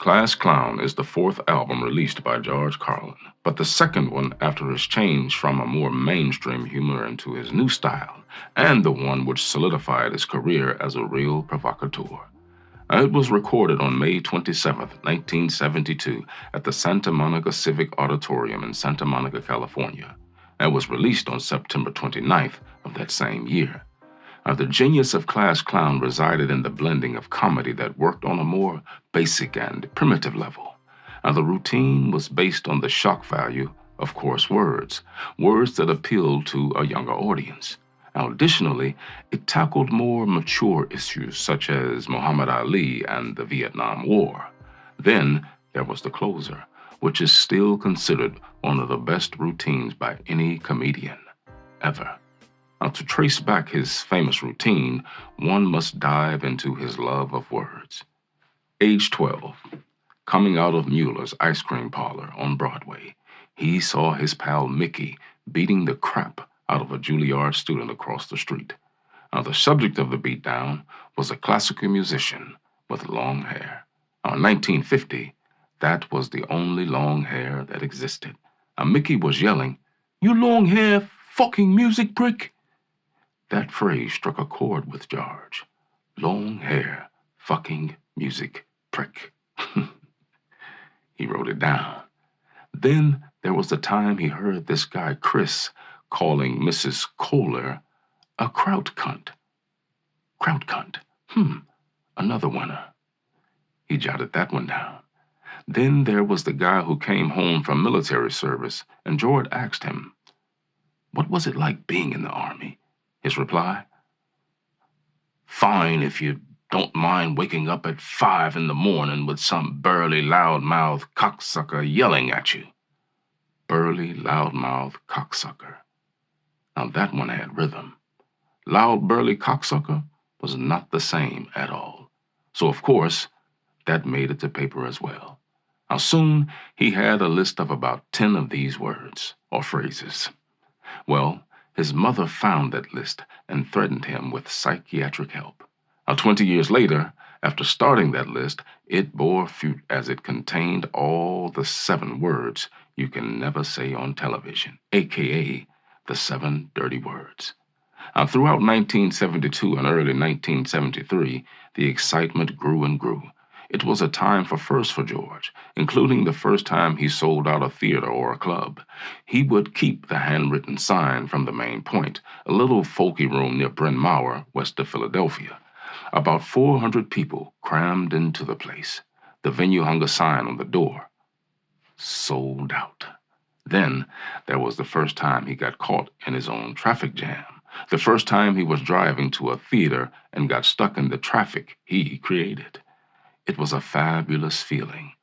Class Clown is the fourth album released by George Carlin, but the second one after his change from a more mainstream humor into his new style, and the one which solidified his career as a real provocateur. It was recorded on May 27, 1972, at the Santa Monica Civic Auditorium in Santa Monica, California, and was released on September 29th of that same year. The genius of Class Clown resided in the blending of comedy that worked on a more basic and primitive level. The routine was based on the shock value of coarse words, words that appealed to a younger audience. Additionally, it tackled more mature issues such as Muhammad Ali and the Vietnam War. Then there was the closer, which is still considered one of the best routines by any comedian ever. To trace back his famous routine, one must dive into his love of words. Age 12, coming out of Mueller's ice cream parlor on Broadway, he saw his pal Mickey beating the crap out of a Juilliard student across the street. The subject of the beatdown was a classical musician with long hair. In 1950, that was the only long hair that existed. Mickey was yelling, "You long hair fucking music prick!" That phrase struck a chord with George. Long hair, fucking music prick. He wrote it down. Then there was the time he heard this guy Chris calling Mrs. Kohler a kraut cunt. Kraut cunt. Another winner. He jotted that one down. Then there was the guy who came home from military service, and George asked him, "What was it like being in the Army?" His reply, "Fine if you don't mind waking up at 5 in the morning with some burly, loudmouth cocksucker yelling at you." Burly, loudmouth cocksucker. Now that one had rhythm. Loud, burly cocksucker was not the same at all. So, of course, that made it to paper as well. Now, soon he had a list of about 10 of these words or phrases. Well, his mother found that list and threatened him with psychiatric help. 20 years later, after starting that list, it bore fruit as it contained all the 7 words you can never say on television, aka the 7 dirty words. Throughout 1972 and early 1973, the excitement grew and grew. It was a time for firsts for George, including the first time he sold out a theater or a club. He would keep the handwritten sign from the main point, a little folky room near Bryn Mawr, west of Philadelphia. About 400 people crammed into the place. The venue hung a sign on the door. Sold out. Then there was the first time he got caught in his own traffic jam. The first time he was driving to a theater and got stuck in the traffic he created. It was a fabulous feeling.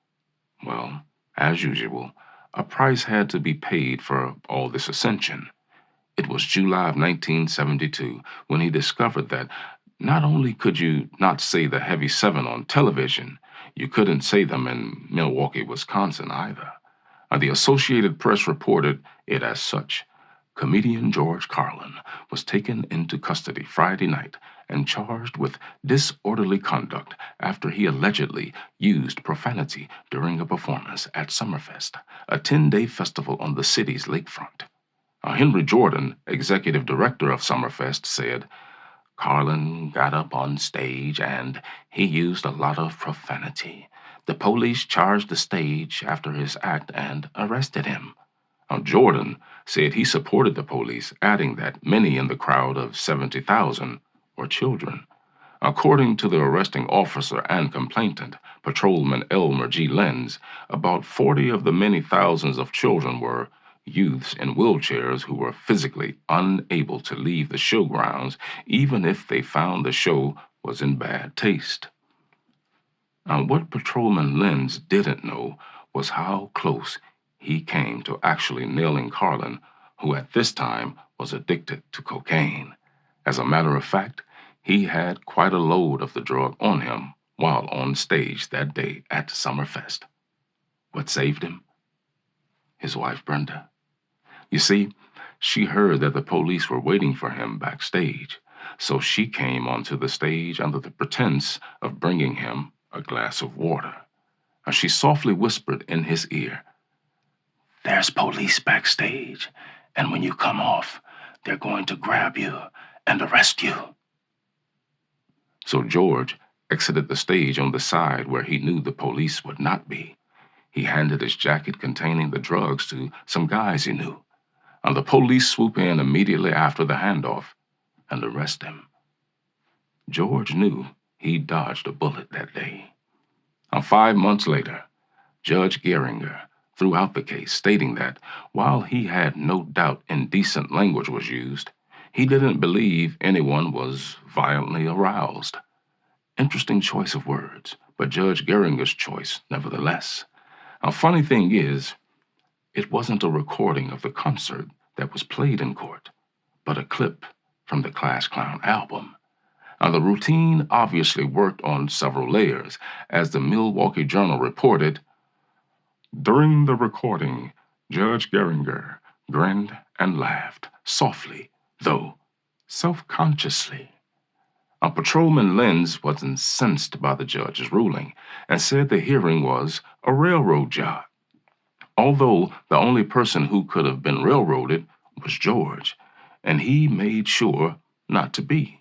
Well, as usual, a price had to be paid for all this ascension. It was July of 1972 when he discovered that not only could you not say the Heavy Seven on television, you couldn't say them in Milwaukee, Wisconsin either. The Associated Press reported it as such. Comedian George Carlin was taken into custody Friday night and charged with disorderly conduct after he allegedly used profanity during a performance at Summerfest, a 10-day festival on the city's lakefront. Henry Jordan, executive director of Summerfest, said, "Carlin got up on stage and he used a lot of profanity. The police charged the stage after his act and arrested him." Jordan said he supported the police, adding that many in the crowd of 70,000 were children. According to the arresting officer and complainant, Patrolman Elmer G. Lenz, about 40 of the many thousands of children were youths in wheelchairs who were physically unable to leave the showgrounds even if they found the show was in bad taste. What Patrolman Lenz didn't know was how close he came to actually nailing Carlin, who at this time was addicted to cocaine. As a matter of fact, he had quite a load of the drug on him while on stage that day at Summerfest. What saved him? His wife, Brenda. You see, she heard that the police were waiting for him backstage, so she came onto the stage under the pretense of bringing him a glass of water. She softly whispered in his ear, "There's police backstage, and when you come off, they're going to grab you and arrest you." So George exited the stage on the side where he knew the police would not be. He handed his jacket containing the drugs to some guys he knew, and the police swoop in immediately after the handoff and arrest him. George knew he dodged a bullet that day. 5 months later, Judge Geringer threw out the case, stating that while he had no doubt indecent language was used, he didn't believe anyone was violently aroused. Interesting choice of words, but Judge Geringer's choice nevertheless. A funny thing is, it wasn't a recording of the concert that was played in court, but a clip from the Class Clown album. The routine obviously worked on several layers. As the Milwaukee Journal reported, during the recording, Judge Geringer grinned and laughed, softly, though self-consciously. Patrolman Lenz was incensed by the judge's ruling and said the hearing was a railroad job, although the only person who could have been railroaded was George, and he made sure not to be.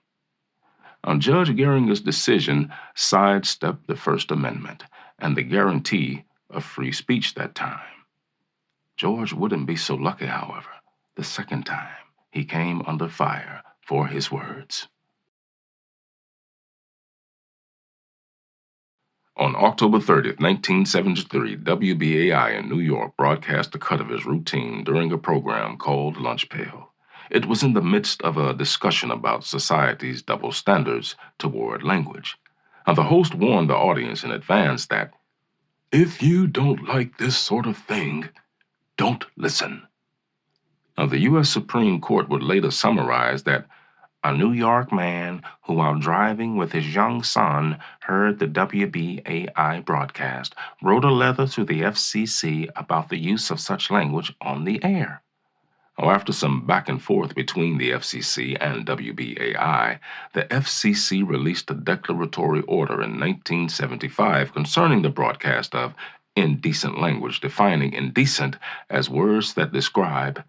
Judge Geringer's decision sidestepped the First Amendment and the guarantee of free speech that time. George wouldn't be so lucky, however, the second time he came under fire for his words. On October 30th, 1973, WBAI in New York broadcast a cut of his routine during a program called Lunch Pail. It was in the midst of a discussion about society's double standards toward language. The host warned the audience in advance that, "If you don't like this sort of thing, don't listen." The U.S. Supreme Court would later summarize that a New York man who, while driving with his young son, heard the WBAI broadcast, wrote a letter to the FCC about the use of such language on the air. After some back and forth between the FCC and WBAI, the FCC released a declaratory order in 1975 concerning the broadcast of indecent language, defining indecent as words that describe,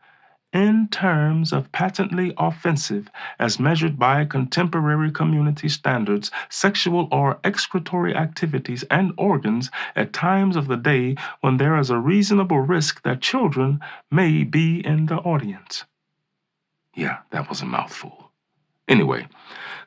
in terms of patently offensive as measured by contemporary community standards, sexual or excretory activities and organs at times of the day when there is a reasonable risk that children may be in the audience. Yeah, that was a mouthful. Anyway,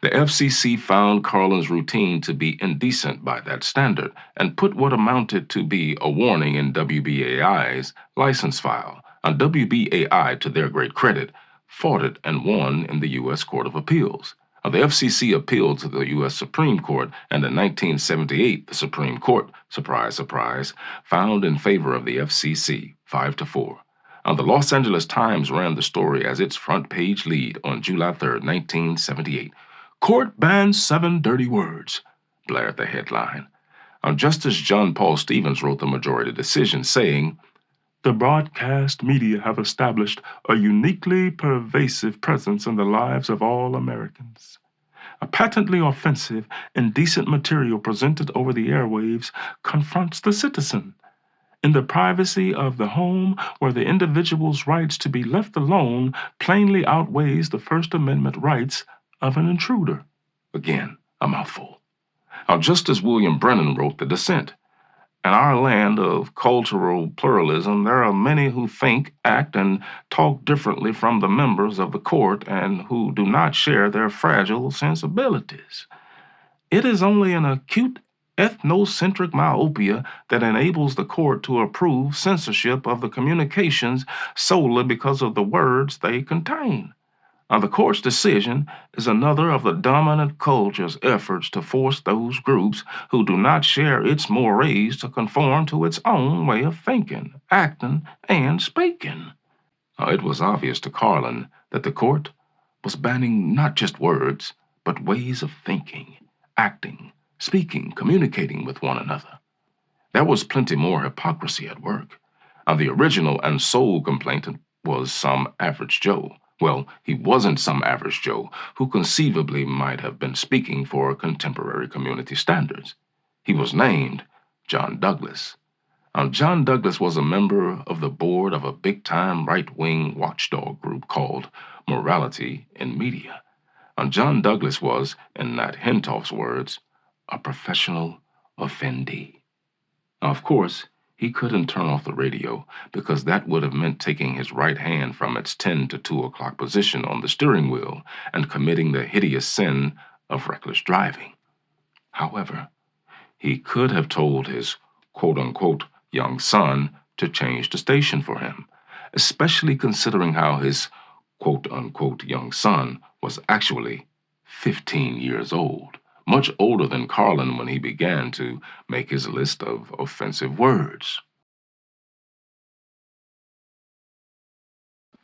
the FCC found Carlin's routine to be indecent by that standard and put what amounted to be a warning in WBAI's license file. WBAI, to their great credit, fought it and won in the U.S. Court of Appeals. The FCC appealed to the U.S. Supreme Court, and in 1978, the Supreme Court, surprise, surprise, found in favor of the FCC, 5-4. The Los Angeles Times ran the story as its front page lead on July 3, 1978. "Court bans 7 dirty words," blared the headline. Justice John Paul Stevens wrote the majority decision, saying, "The broadcast media have established a uniquely pervasive presence in the lives of all Americans. A patently offensive, indecent material presented over the airwaves confronts the citizen in the privacy of the home, where the individual's rights to be left alone plainly outweighs the First Amendment rights of an intruder." Again, a mouthful. Justice William Brennan wrote the dissent. "In our land of cultural pluralism, there are many who think, act, and talk differently from the members of the court and who do not share their fragile sensibilities. It is only an acute ethnocentric myopia that enables the court to approve censorship of the communications solely because of the words they contain. The court's decision is another of the dominant culture's efforts to force those groups who do not share its mores to conform to its own way of thinking, acting, and speaking." It was obvious to Carlin that the court was banning not just words, but ways of thinking, acting, speaking, communicating with one another. There was plenty more hypocrisy at work. The original and sole complainant was some average Joe. Well, he wasn't some average Joe who conceivably might have been speaking for contemporary community standards. He was named John Douglas. Now, John Douglas was a member of the board of a big-time right-wing watchdog group called Morality in Media. Now, John Douglas was, in Nat Hentoff's words, a professional offendee. Now, of course, he couldn't turn off the radio because that would have meant taking his right hand from its 10 to 2 o'clock position on the steering wheel and committing the hideous sin of reckless driving. However, he could have told his quote-unquote young son to change the station for him, especially considering how his quote-unquote young son was actually 15 years old, much older than Carlin when he began to make his list of offensive words.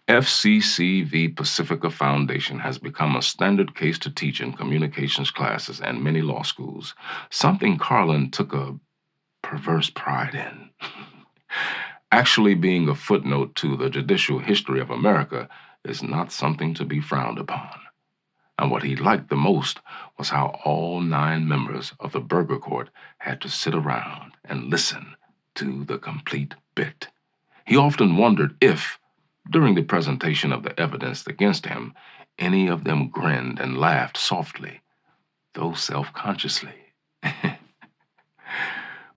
FCC v. Pacifica Foundation has become a standard case to teach in communications classes and many law schools, something Carlin took a perverse pride in. Actually being a footnote to the judicial history of America is not something to be frowned upon. And what he liked the most was how all 9 members of the Burger Court had to sit around and listen to the complete bit. He often wondered if, during the presentation of the evidence against him, any of them grinned and laughed softly, though self-consciously.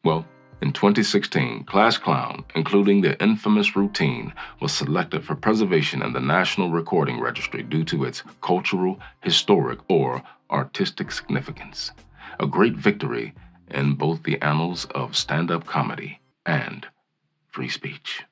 Well, in 2016, Class Clown, including the infamous routine, was selected for preservation in the National Recording Registry due to its cultural, historic, or artistic significance. A great victory in both the annals of stand-up comedy and free speech.